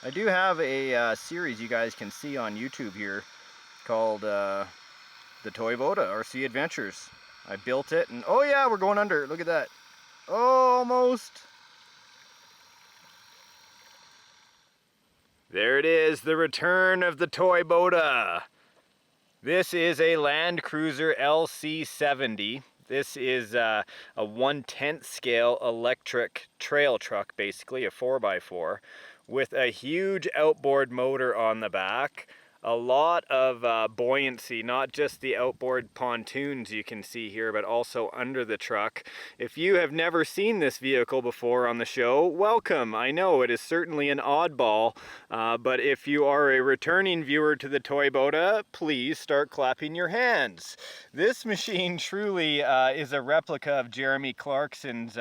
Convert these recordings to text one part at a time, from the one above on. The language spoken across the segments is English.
I do have a series you guys can see on YouTube here called the Toy-Boata RC Adventures. I built it and oh yeah, we're going under. Look at that. Oh, almost. There it is, the return of the Toybota. This is a Land Cruiser LC70. This is a 1/10 scale electric trail truck, basically, a 4x4, with a huge outboard motor on the back. A lot of buoyancy, not just the outboard pontoons you can see here, but also under the truck. If you have never seen this vehicle before on the show, welcome. I know it is certainly an oddball, but if you are a returning viewer to the Toybota, please start clapping your hands. This machine truly is a replica of Jeremy Clarkson's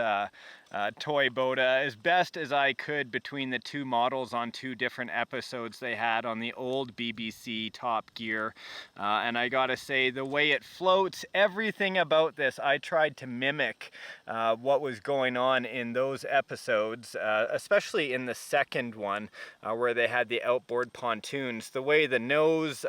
Toybota as best as I could between the two models on two different episodes they had on the old BBC Top Gear. And I gotta say, the way it floats, everything about this, I tried to mimic what was going on in those episodes, especially in the second one where they had the outboard pontoons. The way the nose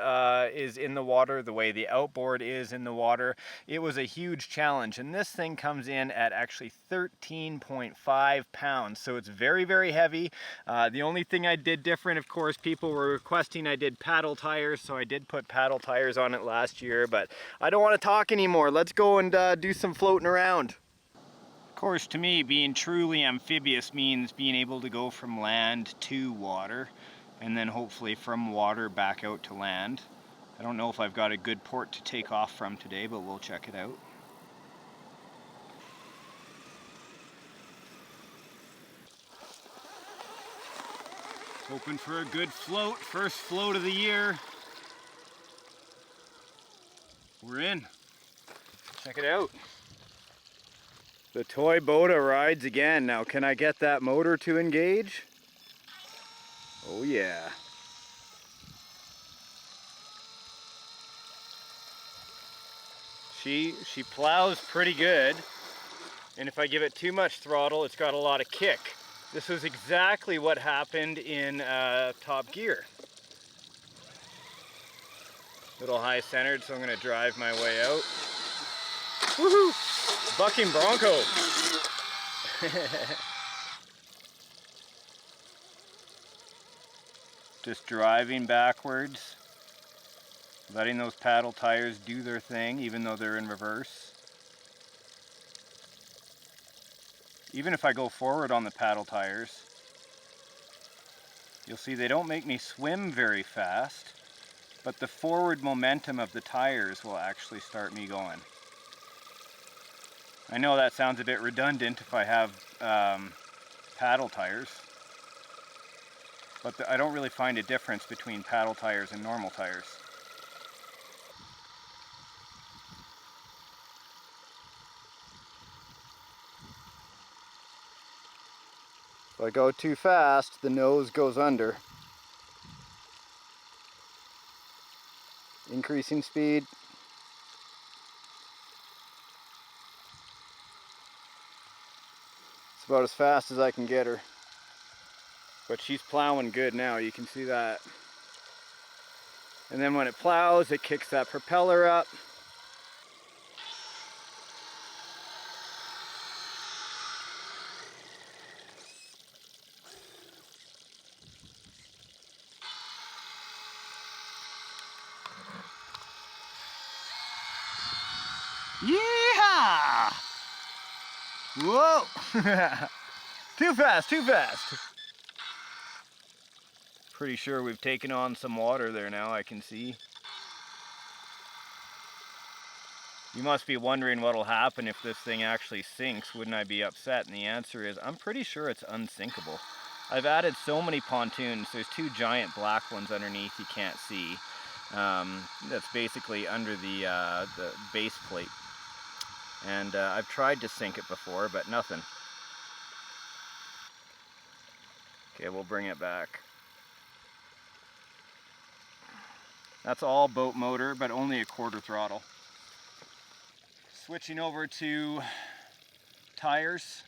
is in the water, the way the outboard is in the water, it was a huge challenge. And this thing comes in at actually 13.5 pounds, so it's very, very heavy. The only thing I did different, of course, people were requesting I did paddle tires, so I did put paddle tires on it last year, but I don't want to talk anymore. Let's go and do some floating around. Of course, to me, being truly amphibious means being able to go from land to water, and then hopefully from water back out to land. I don't know if I've got a good port to take off from today, but we'll check it out. Hoping for a good float, first float of the year. We're in. Check it out. The Toybota rides again. Now, can I get that motor to engage? Oh yeah. She plows pretty good, and if I give it too much throttle, it's got a lot of kick. This was exactly what happened in Top Gear. Little high centered, so I'm going to drive my way out. Woohoo! Bucking Bronco! Just driving backwards, letting those paddle tires do their thing, even though they're in reverse. Even if I go forward on the paddle tires, you'll see they don't make me swim very fast, but the forward momentum of the tires will actually start me going. I know that sounds a bit redundant if I have paddle tires, but I don't really find a difference between paddle tires and normal tires. If I go too fast, the nose goes under. Increasing speed. It's about as fast as I can get her. But she's plowing good now, you can see that. And then when it plows, it kicks that propeller up. Yeehaw! Whoa! Too fast, too fast! Pretty sure we've taken on some water there now, I can see. You must be wondering what'll happen if this thing actually sinks. Wouldn't I be upset? And the answer is, I'm pretty sure it's unsinkable. I've added so many pontoons. There's two giant black ones underneath you can't see. That's basically under the base plate. And I've tried to sink it before, but nothing. Okay, we'll bring it back. That's all boat motor, but only a quarter throttle. Switching over to tires.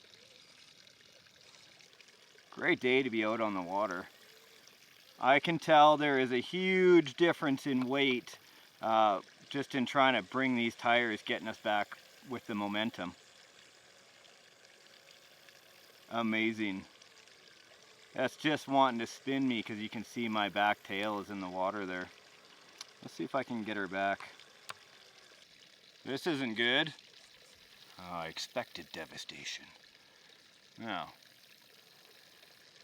Great day to be out on the water. I can tell there is a huge difference in weight just in trying to bring these tires, getting us back with the momentum. Amazing. That's just wanting to spin me because you can see my back tail is in the water there. Let's see if I can get her back. This isn't good. Oh, I expected devastation. Now,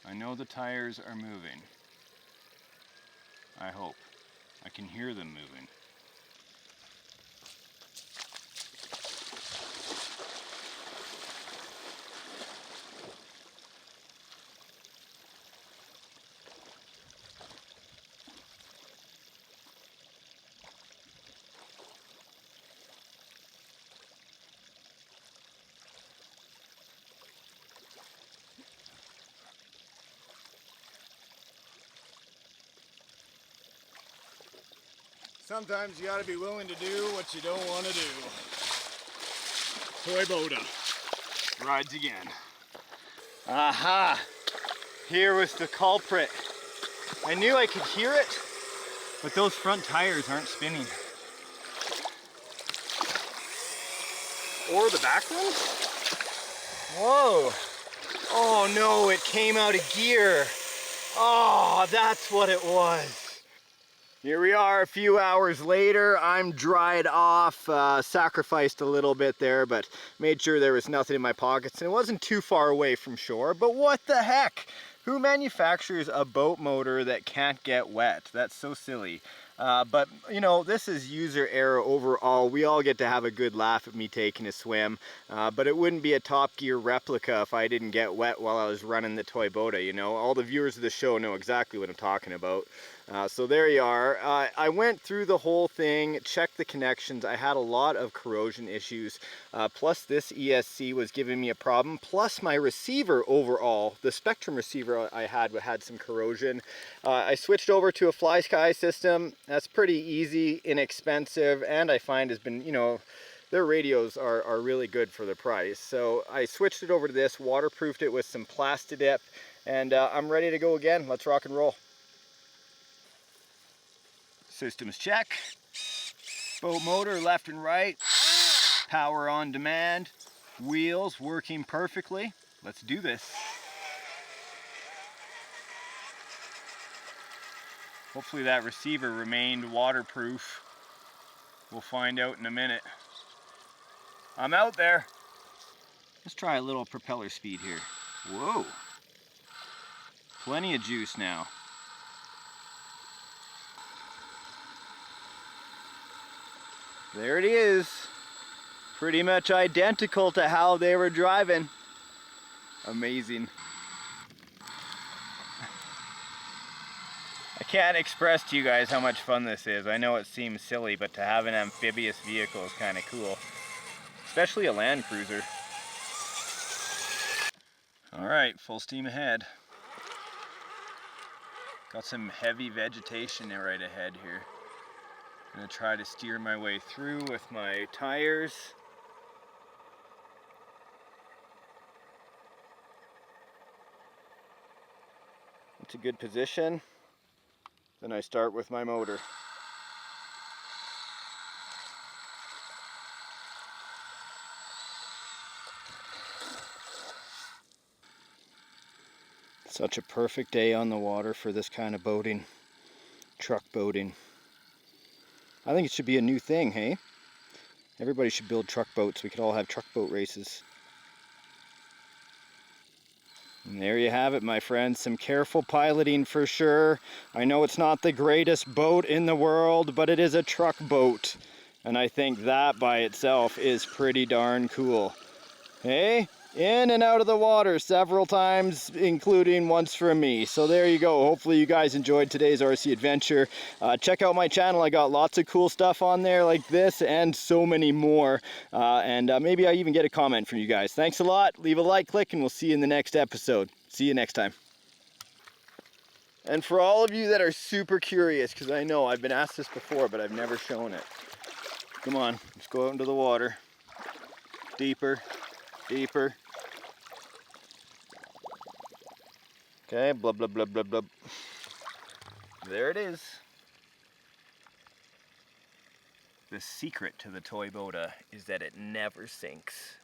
I know the tires are moving. I hope. I can hear them moving. Sometimes you gotta be willing to do what you don't want to do. Toybota rides again. Aha! Here was the culprit. I knew I could hear it, but those front tires aren't spinning. Or the back ones? Whoa! Oh no, it came out of gear. Oh, that's what it was. Here we are a few hours later. I'm dried off, sacrificed a little bit there, but made sure there was nothing in my pockets and it wasn't too far away from shore. But what the heck? Who manufactures a boat motor that can't get wet? That's so silly. But you know, this is user error overall. We all get to have a good laugh at me taking a swim, but it wouldn't be a Top Gear replica if I didn't get wet while I was running the Toybota. You know, all the viewers of the show know exactly what I'm talking about. So there you are. I went through the whole thing, checked the connections. I had a lot of corrosion issues, plus this ESC was giving me a problem, plus my receiver overall, the Spectrum receiver I had some corrosion. I switched over to a Fly Sky system. That's pretty easy, inexpensive, and I find has been, you know, their radios are really good for the price. So I switched it over to this, waterproofed it with some Plastidip, and I'm ready to go again. Let's rock and roll. Systems check. Boat motor left and right. Power on demand. Wheels working perfectly. Let's do this. Hopefully that receiver remained waterproof. We'll find out in a minute. I'm out there. Let's try a little propeller speed here. Whoa. Plenty of juice now. There it is. Pretty much identical to how they were driving. Amazing. I can't express to you guys how much fun this is. I know it seems silly, but to have an amphibious vehicle is kind of cool. Especially a Land Cruiser. Alright, full steam ahead. Got some heavy vegetation right ahead here. I'm going to try to steer my way through with my tires. It's a good position. Then I start with my motor. Such a perfect day on the water for this kind of boating, truck boating. I think it should be a new thing, hey? Everybody should build truck boats. We could all have truck boat races. And there you have it, my friends. Some careful piloting for sure. I know it's not the greatest boat in the world, but it is a truck boat. And I think that by itself is pretty darn cool. Hey? In and out of the water several times, including once from me. So there you go. Hopefully you guys enjoyed today's RC adventure. Check out my channel. I got lots of cool stuff on there like this and so many more. And maybe I even get a comment from you guys. Thanks a lot. Leave a like, click, and we'll see you in the next episode. See you next time. And for all of you that are super curious, because I know I've been asked this before, but I've never shown it. Come on, let's go out into the water. Deeper, deeper. Okay, blub, blub, blub, blub, blub. There it is. The secret to the Toybota is that it never sinks.